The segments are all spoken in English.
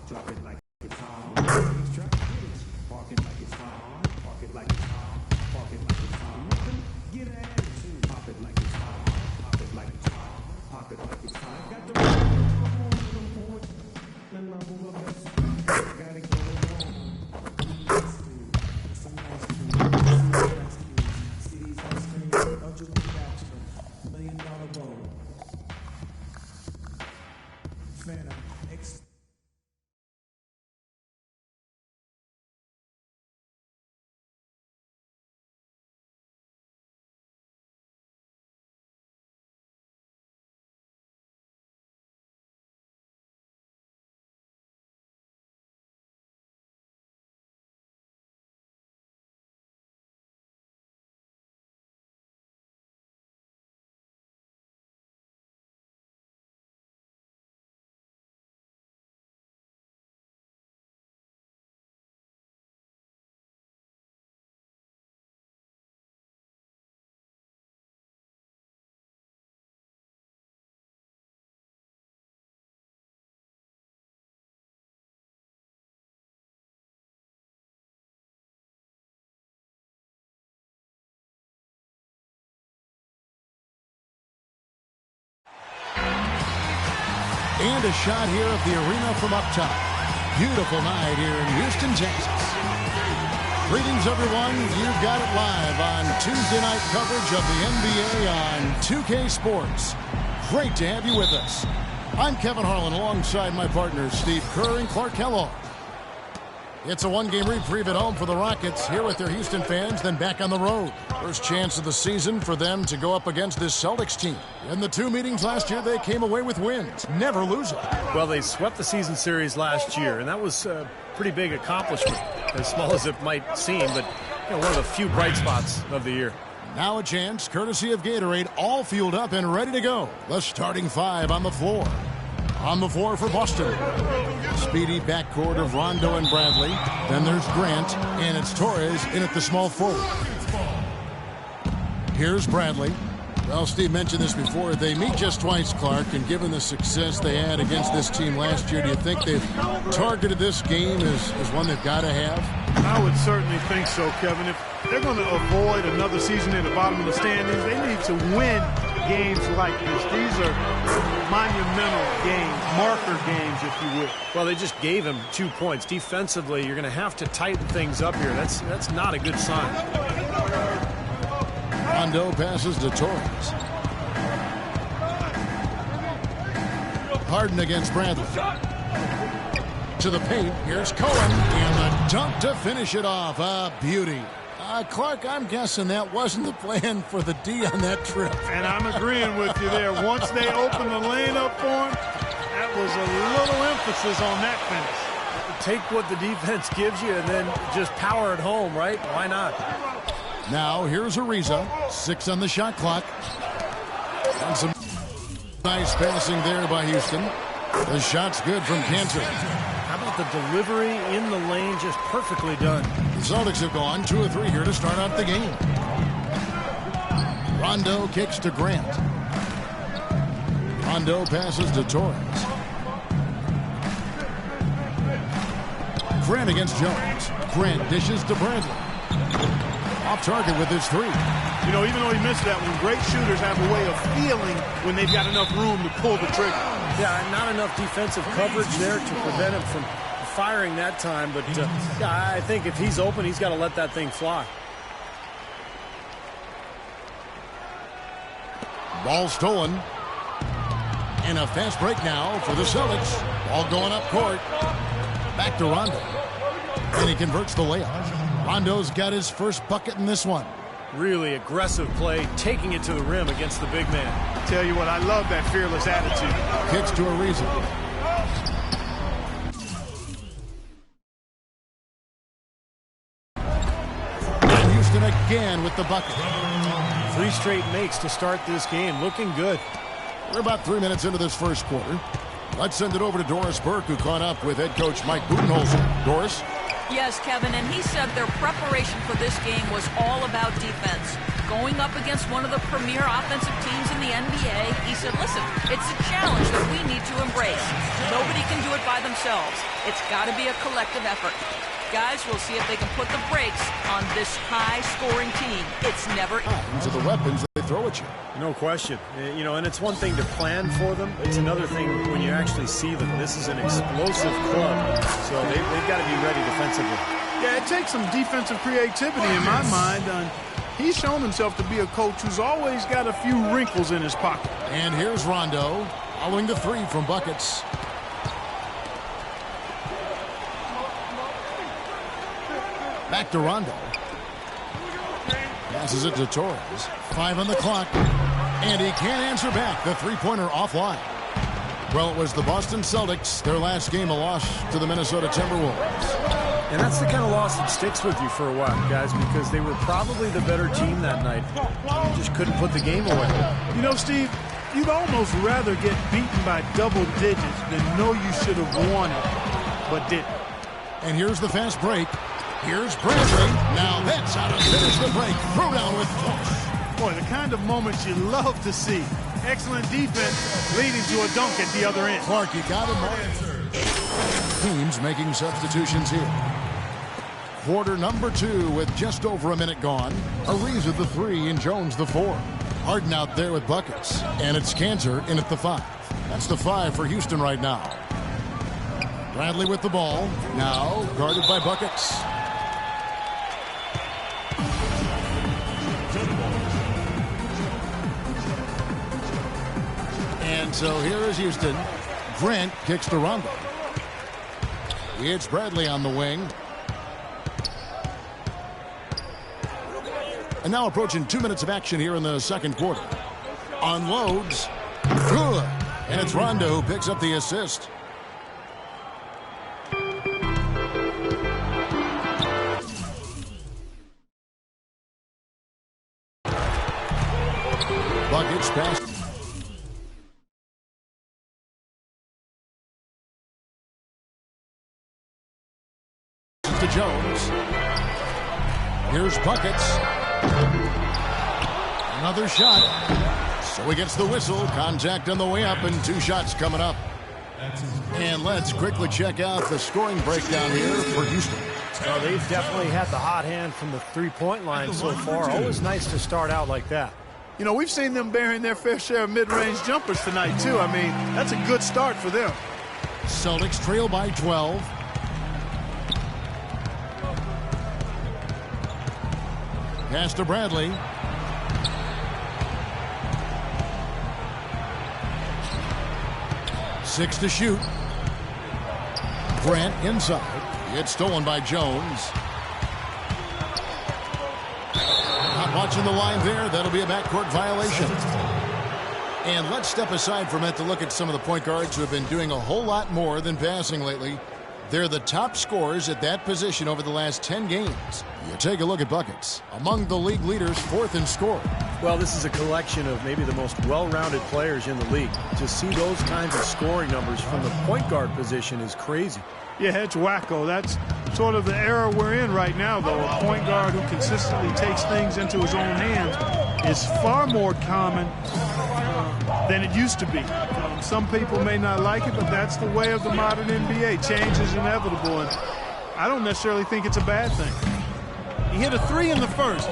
Drop it like it's hot. Park it like it's hot. Park it like it's hot. Park it like it's hot. Get an attitude. Pop it like it's hot. Pop it like it's hot. Pop it like it's hot. Got the gotta go on. Some nice see these ice cream. Don't you look at you. $1 million bowl. Phantom X. And a shot here at the arena from up top. Beautiful night here in Houston, Texas. Greetings, everyone. You've got it live on Tuesday night coverage of the NBA on 2K Sports. Great to have you with us. I'm Kevin Harlan alongside my partners Steve Kerr and Clark Kellogg. It's a one-game reprieve at home for the Rockets here with their Houston fans, then back on the road. First chance of the season for them to go up against this Celtics team. In the two meetings last year, they came away with wins, never losing. Well, they swept the season series last year, and that was a pretty big accomplishment, as small as it might seem, but one of the few bright spots of the year. Now a chance, courtesy of Gatorade, all fueled up and ready to go. The starting five on the floor. On the floor for Boston. Speedy backcourt of Rondo and Bradley. Then there's Grant, and it's Torres in at the small forward. Here's Bradley. Well, Steve mentioned this before. They meet just twice, Clark, and given the success they had against this team last year, do you think they've targeted this game as one they've got to have? I would certainly think so, Kevin. If they're going to avoid another season at the bottom of the standings, they need to win games like this. These are monumental games, marker games, if you will. Well, they just gave him 2 points. Defensively, you're going to have to tighten things up here. That's not a good sign. Rondo passes to Torres. Harden against Bradley. To the paint. Here's Cohen. And the dunk to finish it off. A beauty. Clark, I'm guessing that wasn't the plan for the D on that trip. And I'm agreeing with you there. Once they opened the lane up for him, that was a little emphasis on that finish. Take what the defense gives you and then just power it home, right? Why not? Now, here's Ariza. 6 on the shot clock. And some nice passing there by Houston. The shot's good from Cantor. How about the delivery in the lane, just perfectly done. The Celtics have gone 2 of 3 here to start out the game. Rondo kicks to Grant. Rondo passes to Torres. Grant against Jones. Grant dishes to Bradley. Off target with his 3. You know, even though he missed that one, great shooters have a way of feeling when they've got enough room to pull the trigger. Yeah, not enough defensive coverage there to prevent him from firing that time. But yeah, I think if he's open, he's got to let that thing fly. Ball stolen. And a fast break now for the Celtics. Ball going up court. Back to Rondo. And he converts the layup. Rondo's got his first bucket in this one. Really aggressive play, taking it to the rim against the big man. I tell you what, I love that fearless attitude. Kicks to Ariza. And Houston again with the bucket. 3 straight makes to start this game. Looking good. We're about 3 minutes into this first quarter. Let's send it over to Doris Burke, who caught up with head coach Mike Budenholzer. Doris? Yes, Kevin, and he said their preparation for this game was all about defense. going up against one of the premier offensive teams in the NBA, he said, listen, it's a challenge that we need to embrace. Nobody can do it by themselves. It's got to be a collective effort. Guys, we'll see if they can put the brakes on this high-scoring team. It's never into the weapons they throw at you. No question. You know, and it's one thing to plan for them. It's another thing when you actually see them. This is an explosive club, so they've got to be ready defensively. Yeah, it takes some defensive creativity in my mind. He's shown himself to be a coach who's always got a few wrinkles in his pocket. And here's Rondo, following the three from buckets. Back to Rondo. Passes it to Torres. 5 on the clock. And he can't answer back. The three-pointer offline. Well, it was the Boston Celtics, their last game, a loss to the Minnesota Timberwolves. And that's the kind of loss that sticks with you for a while, guys, because they were probably the better team that night. You just couldn't put the game away. You know, Steve, you'd almost rather get beaten by double digits than know you should have won it, but didn't. And here's the fast break. Here's Bradley. Now that's how to finish the break. Throw down with force. Boy, the kind of moments you love to see. Excellent defense leading to a dunk at the other end. Clark, you got him. Teams making substitutions here. Quarter number 2 with just over a minute gone. Ariza the 3 and Jones the 4. Harden out there with buckets. And it's Cantor in at the 5. That's the 5 for Houston right now. Bradley with the ball. Now guarded by buckets. And so here is Houston. Grant kicks to Rondo. It's Bradley on the wing. And now approaching 2 minutes of action here in the second quarter. Unloads. Good. And it's Rondo who picks up the assist. Buckets pass. To Jones. Here's buckets. Another shot. So he gets the whistle. Contact on the way up and 2 shots coming up. And let's quickly check out the scoring breakdown here for Houston. Well, they've definitely had the hot hand from the three-point line so far. Always nice to start out like that. You know, we've seen them bearing their fair share of mid-range jumpers tonight, too. I mean, that's a good start for them. Celtics trail by 12. Pass to Bradley. Six to shoot. Grant inside. It's stolen by Jones. Not watching the line there. That'll be a backcourt violation. And let's step aside for a minute to look at some of the point guards who have been doing a whole lot more than passing lately. They're the top scorers at that position over the last 10 games. You take a look at buckets. Among the league leaders, 4th in scoring. Well, this is a collection of maybe the most well-rounded players in the league. To see those kinds of scoring numbers from the point guard position is crazy. Yeah, it's wacko. That's sort of the era we're in right now, though. A point guard who consistently takes things into his own hands is far more common than it used to be. Some people may not like it, but that's the way of the modern NBA. Change is inevitable, and I don't necessarily think it's a bad thing. He hit a 3 in the first,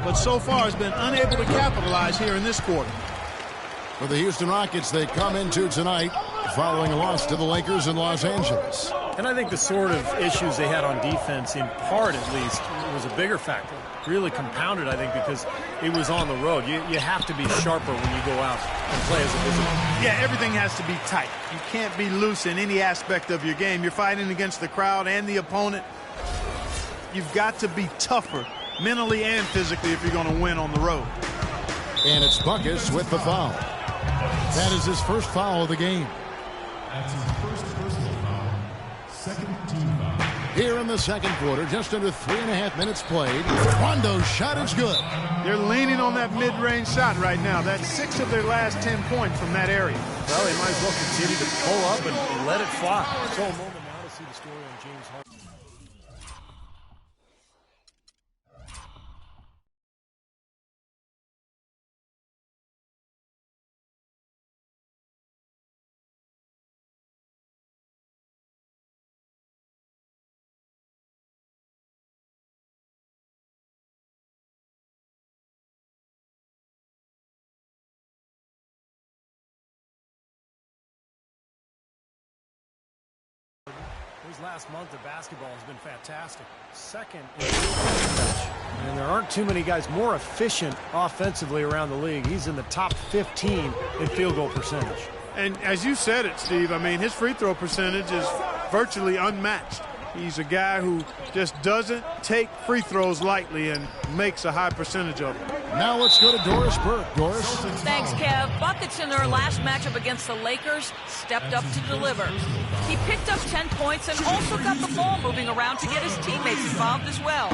but so far has been unable to capitalize here in this quarter. For the Houston Rockets, they come into tonight following a loss to the Lakers in Los Angeles. And I think the sort of issues they had on defense, in part at least, was a bigger factor. Really compounded, I think, because it was on the road. You have to be sharper when you go out and play as a visitor. Yeah, everything has to be tight. You can't be loose in any aspect of your game. You're fighting against the crowd and the opponent. You've got to be tougher mentally and physically if you're going to win on the road. And it's Buckets with the foul. That is his first foul of the game. That's his first personal foul. Second team foul. Here in the second quarter, just under 3.5 minutes played. Rondo's shot is good. They're leaning on that mid-range shot right now. That's 6 of their last 10 points from that area. Well, they might as well continue to pull up and let it fly. So a moment now to see the story on James Harden. His last month of basketball has been fantastic. Second in percentage. And there aren't too many guys more efficient offensively around the league. He's in the top 15 in field goal percentage. And as you said it, Steve, I mean, his free throw percentage is virtually unmatched. He's a guy who just doesn't take free throws lightly and makes a high percentage of them. Now let's go to Doris Burke. Doris. Thanks, Kev. Buckets in their last matchup against the Lakers stepped up to deliver. He picked up 10 points and also got the ball moving around to get his teammates involved as well.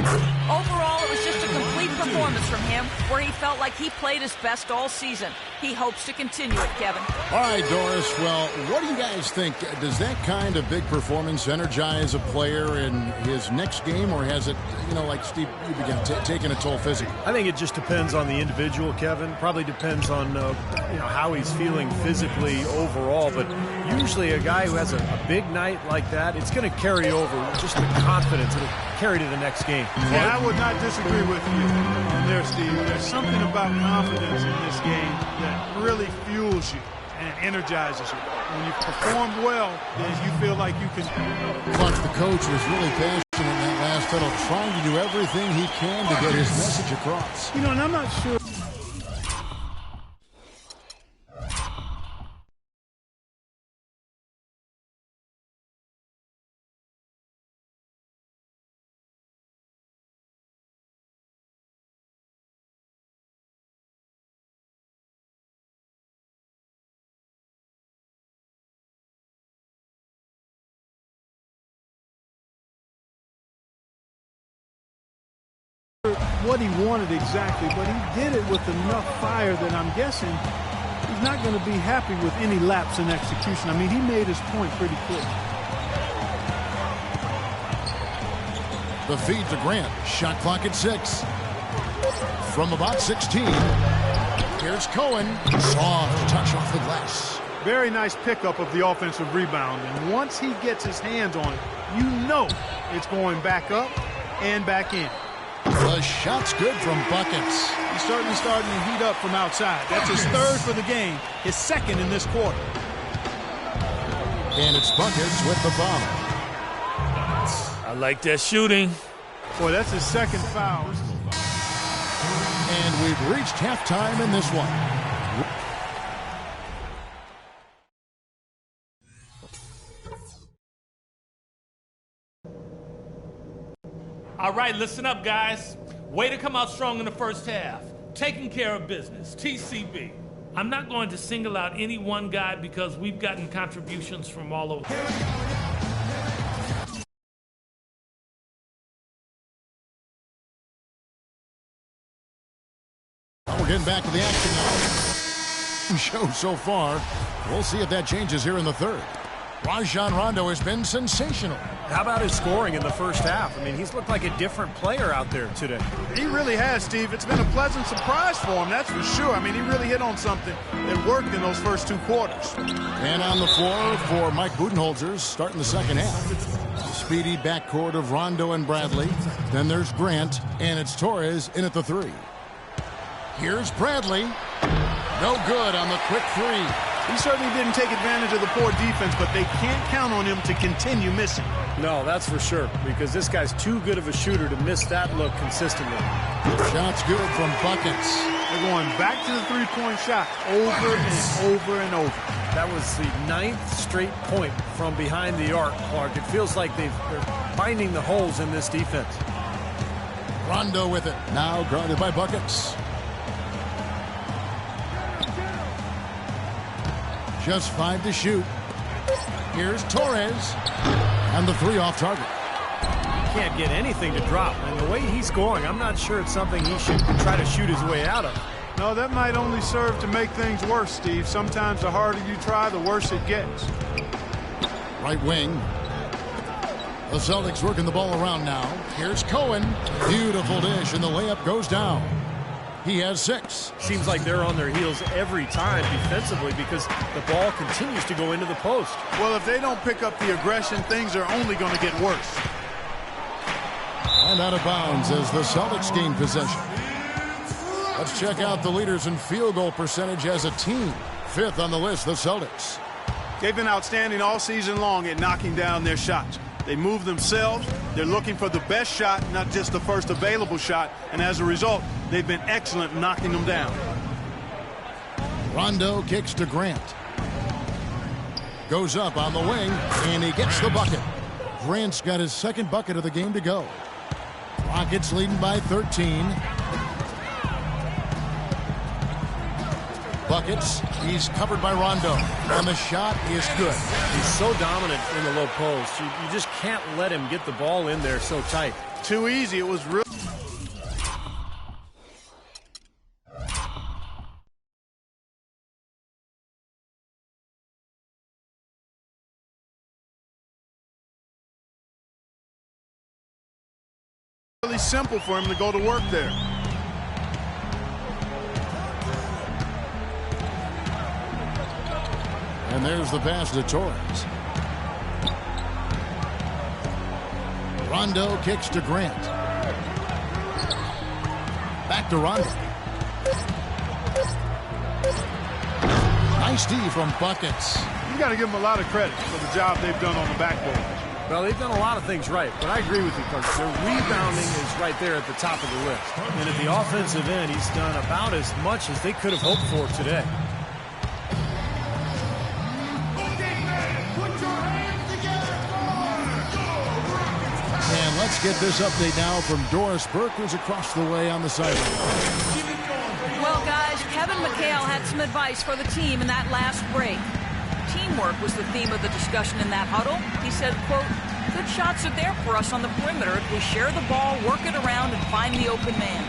Overall, it was just a complete performance from him where he felt like he played his best all season. He hopes to continue it, Kevin. All right, Doris. Well, what do you guys think? Does that kind of big performance energize a player in his next game, or has it, like Steve, you began taking a toll physically? I think it just depends on the individual, Kevin. Probably depends on how he's feeling physically overall. But usually a guy who has a big night like that, it's going to carry over. Just the confidence, it'll carry to the next game. Yeah, I would not disagree with you there, Steve. There's something about confidence in this game that really fuels you and energizes you. When you perform well, then you feel like you can. Clark, the coach, was really passionate in that last huddle, trying to do everything he can to get his message across. And I'm not sure. What he wanted exactly, but he did it with enough fire that I'm guessing he's not going to be happy with any lapse in execution. I mean, he made his point pretty clear. The feed to Grant. Shot clock at 6. From about 16. Here's Cohen. Soft touch off the glass. Very nice pickup of the offensive rebound. And once he gets his hands on it, it's going back up and back in. The shot's good from Buckets. He's certainly starting to heat up from outside. That's his third for the game, his second in this quarter. And it's Buckets with the foul. I like that shooting. Boy, that's his second foul. And we've reached halftime in this one. All right, listen up, guys. Way to come out strong in the first half. Taking care of business. TCB. I'm not going to single out any one guy because we've gotten contributions from all over. Well, we're getting back to the action now. Show so far. We'll see if that changes here in the third. Rajon Rondo has been sensational. How about his scoring in the first half? I mean, he's looked like a different player out there today. He really has, Steve. It's been a pleasant surprise for him, that's for sure. I mean, he really hit on something that worked in those first two quarters. And on the floor for Mike Budenholzer, starting the second half. Speedy backcourt of Rondo and Bradley. Then there's Grant, and it's Torres in at the 3. Here's Bradley. No good on the quick 3. He certainly didn't take advantage of the poor defense, but they can't count on him to continue missing. No, that's for sure, because this guy's too good of a shooter to miss that look consistently. Shot's good from Buckets. They're going back to the three-point shot over and over and over. That was the 9th straight point from behind the arc, Clark. It feels like they're finding the holes in this defense. Rondo with it. Now guarded by Buckets. Just 5 to shoot. Here's Torres. And the 3 off target. He can't get anything to drop. And the way he's going, I'm not sure it's something he should try to shoot his way out of. No, that might only serve to make things worse, Steve. Sometimes the harder you try, the worse it gets. Right wing. The Celtics working the ball around now. Here's Cohen. Beautiful dish, and the layup goes down. He has 6. Seems like they're on their heels every time defensively because the ball continues to go into the post. Well, if they don't pick up the aggression, things are only going to get worse. And out of bounds as the Celtics gain possession. Let's check out the leaders in field goal percentage as a team. 5th on the list, the Celtics. They've been outstanding all season long at knocking down their shots. They move themselves. They're looking for the best shot, not just the first available shot. And as a result, they've been excellent in knocking them down. Rondo kicks to Grant. Goes up on the wing, and he gets the bucket. Grant's got his second bucket of the game to go. Rockets leading by 13. Buckets. He's covered by Rondo. And the shot is good. He's so dominant in the low post. You just can't let him get the ball in there so tight. Too easy. It was real. Really simple for him to go to work there. And there's the pass to Torres. Rondo kicks to Grant. Back to Rondo. Nice D from Buckets. You got to give them a lot of credit for the job they've done on the backboard. Well, they've done a lot of things right, but I agree with you, Coach. Their rebounding is right there at the top of the list. And at the offensive end, he's done about as much as they could have hoped for today. And let's get this update now from Doris Burke, who's across the way on the sideline. Well, guys, Kevin McHale had some advice for the team in that last break. Teamwork was the theme of the discussion in that huddle. He said, quote, "Good shots are there for us on the perimeter if we share the ball, work it around, and find the open man."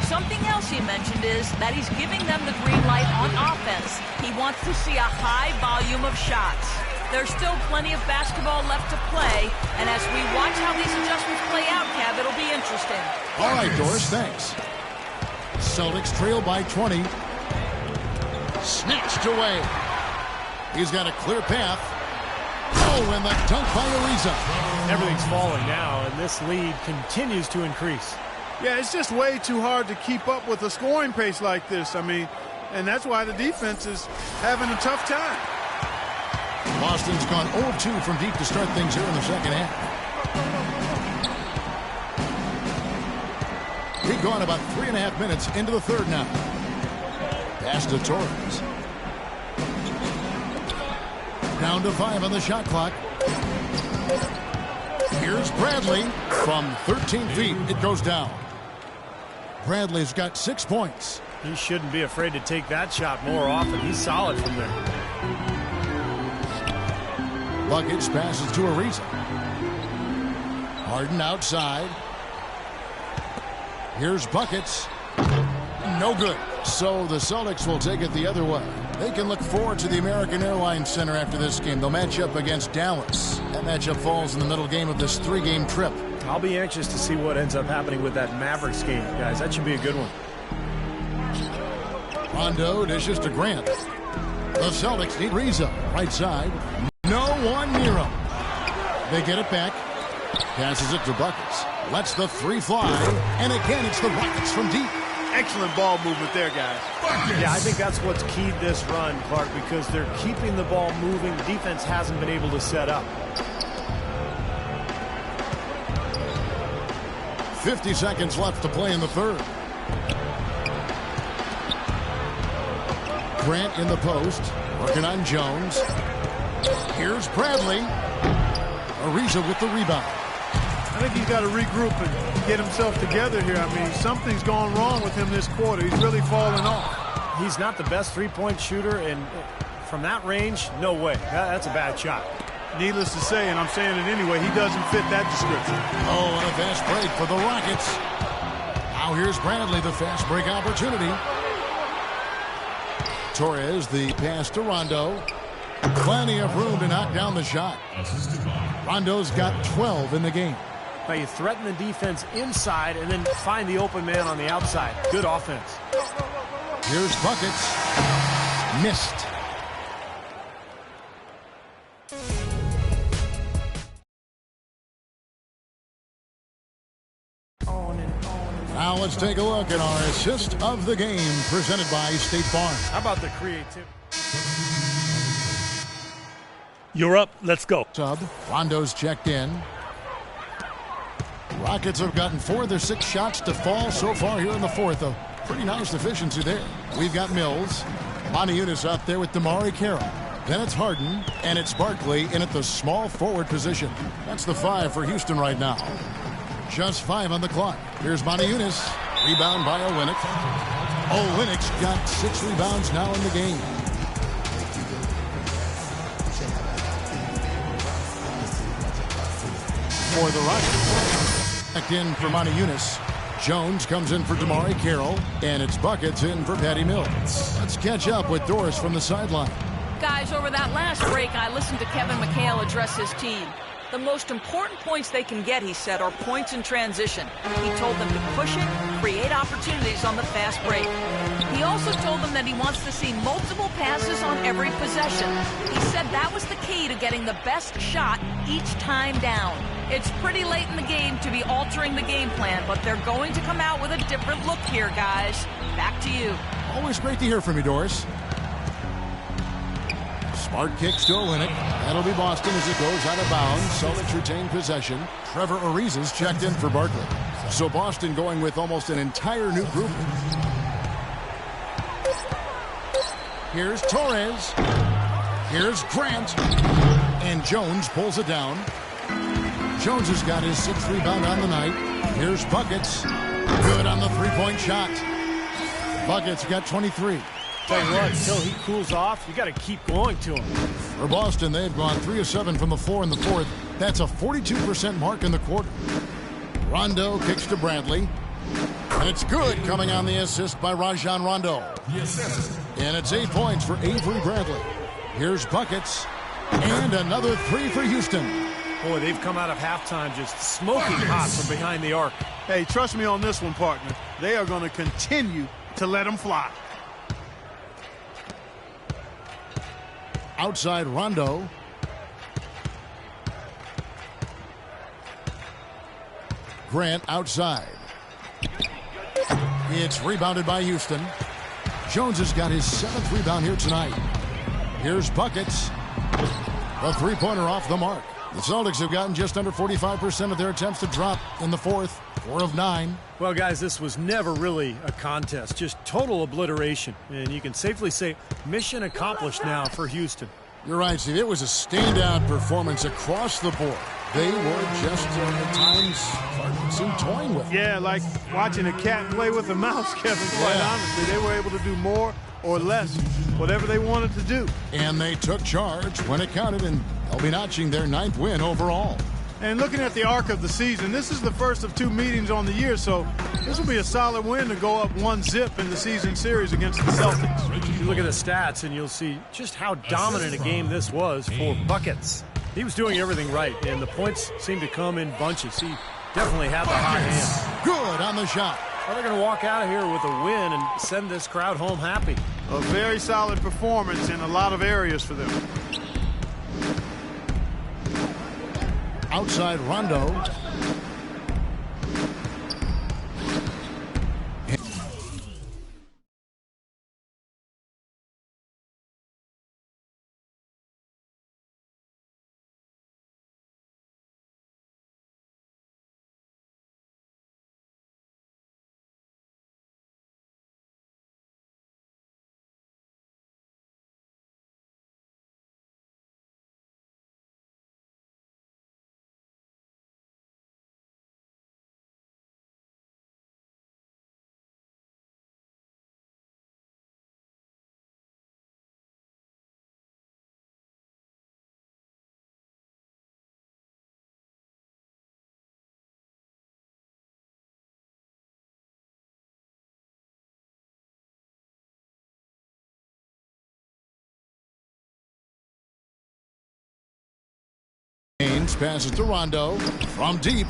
Something else he mentioned is that he's giving them the green light on offense. He wants to see a high volume of shots. There's still plenty of basketball left to play, and as we watch how these adjustments play out, Kev, it'll be interesting. All right, Doris, thanks. Celtics trail by 20. Snatched away. He's got a clear path. Oh, and the dunk by Ariza. Everything's falling now, and this lead continues to increase. Yeah, it's just way too hard to keep up with a scoring pace like this. I mean, and that's why the defense is having a tough time. Boston's gone 0-2 from deep to start things here in the second half. We've gone about 3.5 minutes into the third now. Pass to Torres. Down to 5 on the shot clock. Here's Bradley from 13 feet. It goes down. Bradley's got 6 points. He shouldn't be afraid to take that shot more often. He's solid from there. Buckets passes to Ariza. Harden outside. Here's Buckets. No good. So the Celtics will take it the other way. They can look forward to the American Airlines Center after this game. They'll match up against Dallas. That matchup falls in the middle game of this 3-game trip. I'll be anxious to see what ends up happening with that Mavericks game, guys. That should be a good one. Rondo dishes to Grant. The Celtics need Ariza. Right side. No one near him. They get it back. Passes it to Buckets. Lets the 3 fly. And again, it's the Rockets from deep. Excellent ball movement there, guys. Yeah, I think that's what's keyed this run, Clark, because they're keeping the ball moving. The defense hasn't been able to set up. 50 seconds left to play in the third. Grant in the post. Working on Jones. Here's Bradley. Ariza with the rebound. I think he's got to regroup and get himself together here. I mean, something's gone wrong with him this quarter. He's really fallen off. He's not the best three-point shooter, and from that range, no way. That's a bad shot. Needless to say, and I'm saying it anyway, he doesn't fit that description. Oh, and a fast break for the Rockets. Now here's Bradley, the fast break opportunity. Torres, the pass to Rondo. Plenty of room to knock down the shot. Rondo's got 12 in the game. Now you threaten the defense inside and then find the open man on the outside. Good offense. Here's Buckets. Missed. Now let's take a look at our assist of the game presented by State Farm. How about the creativity? You're up. Let's go. Sub. Rondo's checked in. Rockets have gotten 4 of their 6 shots to fall so far here in the fourth. A pretty nice efficiency there. We've got Mills. Montiunas up there with DeMarre Carroll. Then it's Harden, and it's Barkley in at the small forward position. That's the 5 for Houston right now. Just 5 on the clock. Here's Montiunas. Rebound by Olynyk. Olynyk's got 6 rebounds now in the game. For the Rockets. Back in for Montiunas. Jones comes in for DeMarre Carroll, and it's buckets in for Patty Mills. Let's catch up with Doris from the sideline. Guys, over that last break, I listened to Kevin McHale address his team. The most important points they can get, he said, are points in transition. He told them to push it, create opportunities on the fast break. He also told them that he wants to see multiple passes on every possession. He said that was the key to getting the best shot each time down. It's pretty late in the game to be altering the game plan, but they're going to come out with a different look here, guys. Back to you. Always great to hear from you, Doris. Smart kicks to Olynyk. That'll be Boston as it goes out of bounds. Celtics retain possession. Trevor Ariza's checked in for Barkley. So Boston going with almost an entire new group. Here's Torres. Here's Grant. And Jones pulls it down. Jones has got his 6th rebound on the night. Here's Buckets. Good on the three-point shot. Buckets got 23. Tell you what, until he cools off, you got to keep going to him. For Boston, they've gone 3 of 7 from the floor in the fourth. That's a 42% mark in the quarter. Rondo kicks to Bradley. And it's good, coming on the assist by Rajon Rondo. And it's 8 points for Avery Bradley. Here's Buckets. And another 3 for Houston. Boy, they've come out of halftime just smoking hot from behind the arc. Hey, trust me on this one, partner. They are going to continue to let them fly. Outside Rondo. Grant outside. It's rebounded by Houston. Jones has got his 7th rebound here tonight. Here's Buckets. The three-pointer off the mark. The Celtics have gotten just under 45% of their attempts to drop in the fourth. 4 of 9. Well, guys, this was never really a contest. Just total obliteration. And you can safely say mission accomplished now for Houston. You're right, Steve. It was a standout performance across the board. They were just, at times, seemed toying with it. Yeah, like watching a cat play with a mouse, Kevin, quite honestly. They were able to do more or less, whatever they wanted to do. And they took charge when it counted, and they'll be notching their 9th win overall. And looking at the arc of the season, this is the first of 2 meetings on the year, so this will be a solid win to go up 1-0 in the season series against the Celtics. You look at the stats, and you'll see just how dominant a game this was for Buckets. He was doing everything right, and the points seemed to come in bunches. He definitely had the hot hand. Good on the shot. Well, they're going to walk out of here with a win and send this crowd home happy. A very solid performance in a lot of areas for them. Outside Rondo. Passes to Rondo from deep.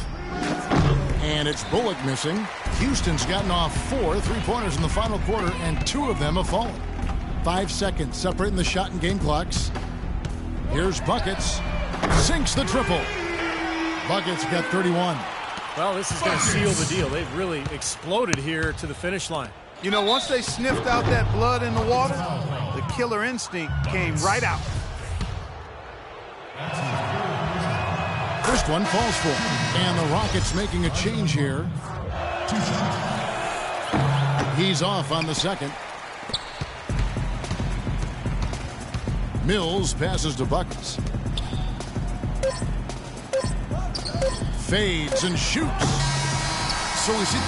And it's Bullock missing. Houston's gotten off 4 3-pointers in the final quarter, and 2 of them have fallen. 5 seconds separating the shot and game clocks. Here's Buckets. Sinks the triple. Buckets got 31. Well, this is going to seal the deal. They've really exploded here to the finish line. You know, once they sniffed out that blood in the water, the killer instinct came right out. First one falls for him. And the Rockets making a change here. He's off on the second. Mills passes to Buckets. Fades and shoots. So is it.